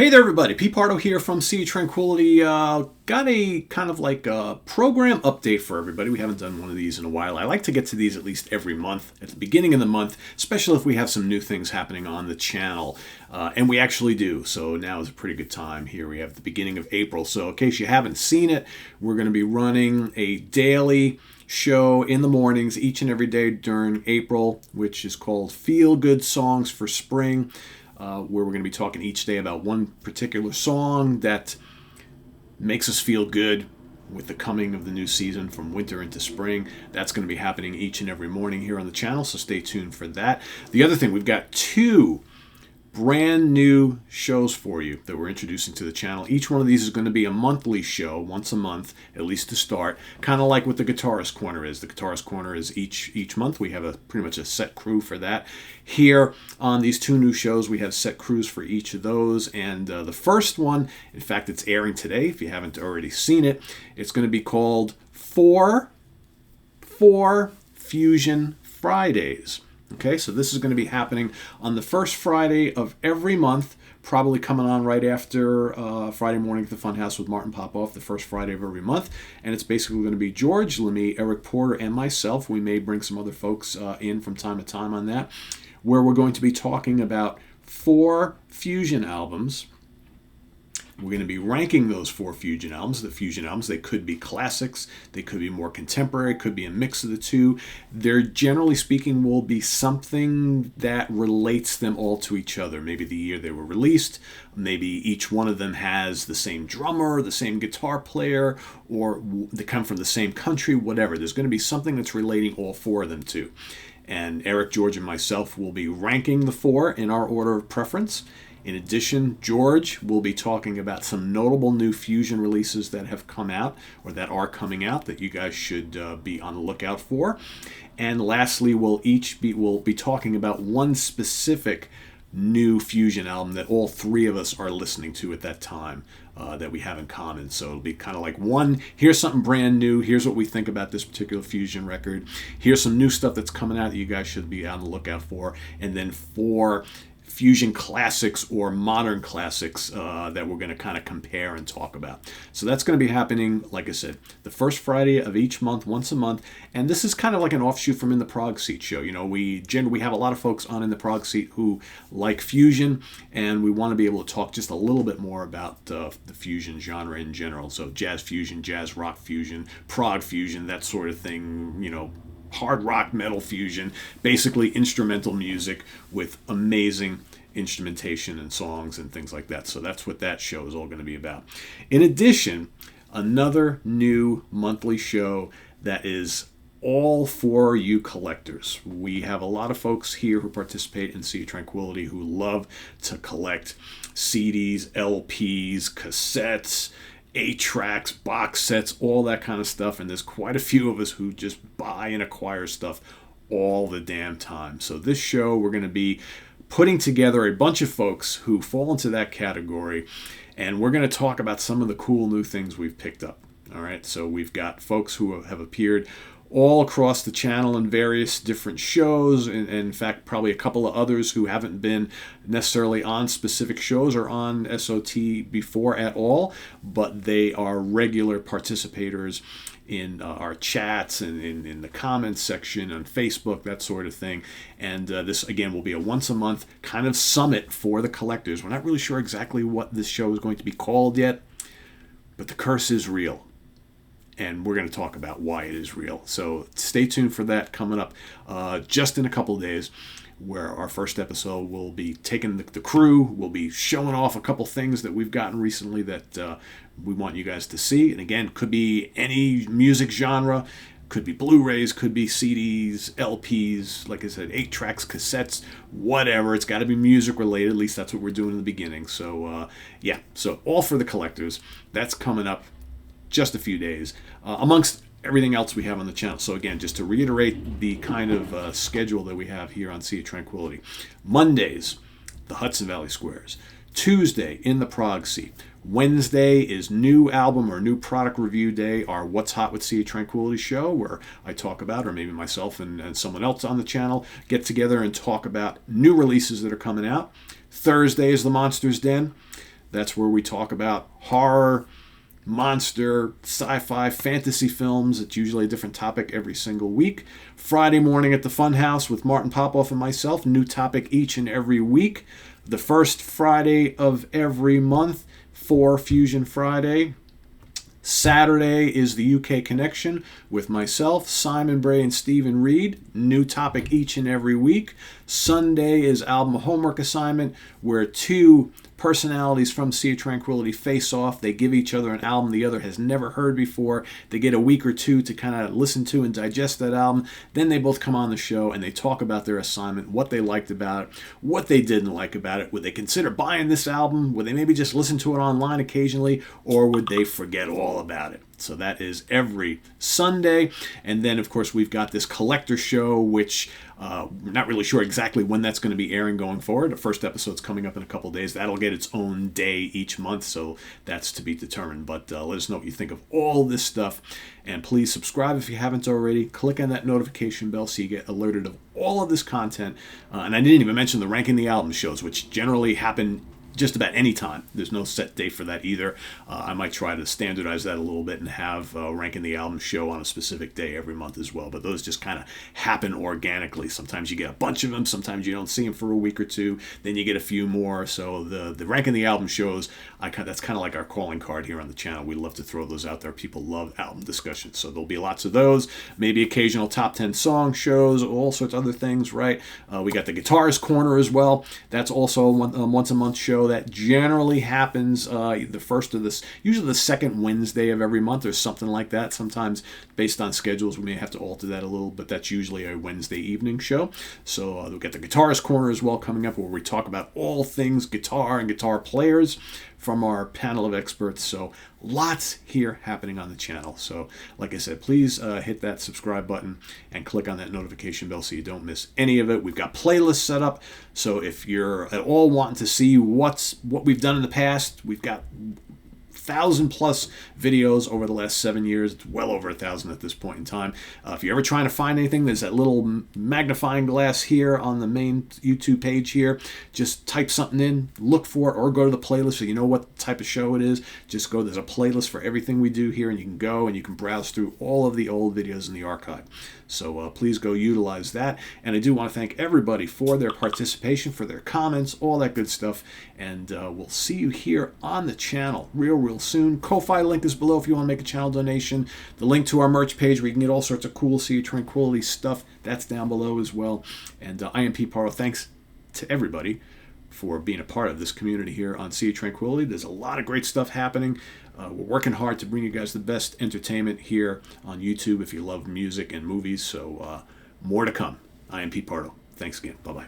Hey there, everybody. Pete Pardo here from Sea Tranquility. Got a kind of like a program update for everybody. We haven't done one of these in a while. I like to get to these at least every month, at the beginning of the month, especially if we have some new things happening on the channel. And we actually do. So now is a pretty good time. Here we have the beginning of April. So in case you haven't seen it, we're going to be running a daily show in the mornings each and every day during April, which is called Feel Good Songs for Spring. Where we're going to be talking each day about one particular song that makes us feel good with the coming of the new season from winter into spring. That's going to be happening each and every morning here on the channel, so stay tuned for that. The other thing, we've got two brand new shows for you that we're introducing to the channel. Each one of these is going to be a monthly show, once a month, at least to start. Kind of like what the Guitarist Corner is. The Guitarist Corner is each month. We have pretty much a set crew for that. Here on these two new shows, we have set crews for each of those. And the first one, in fact, it's airing today. If you haven't already seen it, it's going to be called Four Fusion Fridays. Okay, so this is going to be happening on the first Friday of every month, probably coming on right after Friday Morning at the Funhouse with Martin Popoff, the first Friday of every month. And it's basically going to be George, Lemmy, Eric Porter, and myself. We may bring some other folks in from time to time on that, where we're going to be talking about 4 fusion albums. We're going to be ranking those 4 fusion albums. The fusion albums, they could be classics, they could be more contemporary, could be a mix of the two. There, generally speaking, will be something that relates them all to each other. Maybe the year they were released, maybe each one of them has the same drummer, the same guitar player, or they come from the same country, whatever. There's going to be something that's relating all 4 of them to. And Eric, George, and myself will be ranking the 4 in our order of preference. In addition, George will be talking about some notable new fusion releases that have come out or that are coming out that you guys should be on the lookout for. And lastly, we'll be talking about one specific new fusion album that all 3 of us are listening to at that time that we have in common. So it'll be kind of like one, here's something brand new, here's what we think about this particular fusion record, here's some new stuff that's coming out that you guys should be on the lookout for, and then 4 fusion classics or modern classics that we're going to kind of compare and talk about. So that's going to be happening, like I said, the first Friday of each month, once a month. And this is kind of like an offshoot from In the Prog Seat show. You know, we have a lot of folks on In the Prog Seat who like fusion, and we want to be able to talk just a little bit more about the fusion genre in general. So jazz fusion, jazz rock fusion, prog fusion, that sort of thing, you know, hard rock metal fusion, basically instrumental music with amazing instrumentation and songs and things like that. So that's what that show is all going to be about. In addition, another new monthly show that is all for you collectors. We have a lot of folks here who participate in Sea Tranquility who love to collect CDs, LPs, cassettes, 8-tracks, box sets, all that kind of stuff. And there's quite a few of us who just buy and acquire stuff all the damn time. So this show, we're going to be putting together a bunch of folks who fall into that category, and we're going to talk about some of the cool new things we've picked up. All right, so we've got folks who have appeared all across the channel in various different shows, and in fact probably a couple of others who haven't been necessarily on specific shows or on SOT before at all, but they are regular participators in our chats and in the comments section on Facebook, that sort of thing. And this, again, will be a once-a-month kind of summit for the collectors. We're not really sure exactly what this show is going to be called yet, but the curse is real. And we're going to talk about why it is real. So stay tuned for that coming up just in a couple of days, where our first episode will be taking the crew. We'll be showing off a couple things that we've gotten recently that we want you guys to see. And again, could be any music genre. Could be Blu-rays, could be CDs, LPs, like I said, 8-tracks, cassettes, whatever. It's got to be music related. At least that's what we're doing in the beginning. So, so all for the collectors. That's coming up just a few days, amongst everything else we have on the channel. So again, just to reiterate the kind of schedule that we have here on Sea of Tranquility. Mondays, the Hudson Valley Squares. Tuesday, In the Prog Seat. Wednesday is new album or new product review day, our What's Hot with Sea of Tranquility show, where I talk about, or maybe myself and someone else on the channel, get together and talk about new releases that are coming out. Thursday is the Monsters Den. That's where we talk about horror, monster, sci-fi, fantasy films. It's usually a different topic every single week. Friday morning at the Funhouse with Martin Popoff and myself, new topic each and every week. The first Friday of every month for Fusion Friday. Saturday is the UK Connection with myself, Simon Bray, and Stephen Reed. New topic each and every week. Sunday is album homework assignment, where two personalities from Sea of Tranquility face off. They give each other an album the other has never heard before. They get a week or two to kind of listen to and digest that album. Then they both come on the show and they talk about their assignment, what they liked about it, what they didn't like about it. Would they consider buying this album? Would they maybe just listen to it online occasionally? Or would they forget all about it? So that is every Sunday. And then, of course, we've got this collector show, which we're not really sure exactly when that's going to be airing going forward. The first episode's coming up in a couple of days. That'll get its own day each month, so that's to be determined. But let us know what you think of all this stuff. And please subscribe if you haven't already. Click on that notification bell so you get alerted of all of this content. And I didn't even mention the Ranking the Album shows, which generally happen just about any time. There's no set date for that either. I might try to standardize that a little bit and have Ranking the Album show on a specific day every month as well. But those just kind of happen organically. Sometimes you get a bunch of them. Sometimes you don't see them for a week or two. Then you get a few more. So the Ranking the Album shows, that's kind of like our calling card here on the channel. We love to throw those out there. People love album discussions. So there'll be lots of those. Maybe occasional top 10 song shows, all sorts of other things, right? We got the Guitarist Corner as well. That's also a once a month show that generally happens the first of this, usually the second Wednesday of every month or something like that. Sometimes based on schedules we may have to alter that a little, but that's usually a Wednesday evening show. So we'll get the Guitarist Corner as well coming up, where we talk about all things guitar and guitar players from our panel of experts. So lots here happening on the channel. So like I said, please hit that subscribe button and click on that notification bell so you don't miss any of it. We've got playlists set up, so if you're at all wanting to see what we've done in the past, we've got 1,000+ videos over the last 7 years. It's well over 1,000 at this point in time. If you're ever trying to find anything, there's that little magnifying glass here on the main YouTube page here. Just type something in, look for it, or go to the playlist so you know what type of show it is. Just go, there's a playlist for everything we do here, and you can go and you can browse through all of the old videos in the archive. So please go utilize that. And I do want to thank everybody for their participation, for their comments, all that good stuff. And we'll see you here on the channel real soon. Ko-Fi link is below if you want to make a channel donation. The link to our merch page where you can get all sorts of cool Sea of Tranquility stuff, that's down below as well. And I am Pete Pardo. Thanks to everybody for being a part of this community here on Sea of Tranquility. There's a lot of great stuff happening. We're working hard to bring you guys the best entertainment here on YouTube if you love music and movies. So more to come. I am Pete Pardo. Thanks again. Bye-bye.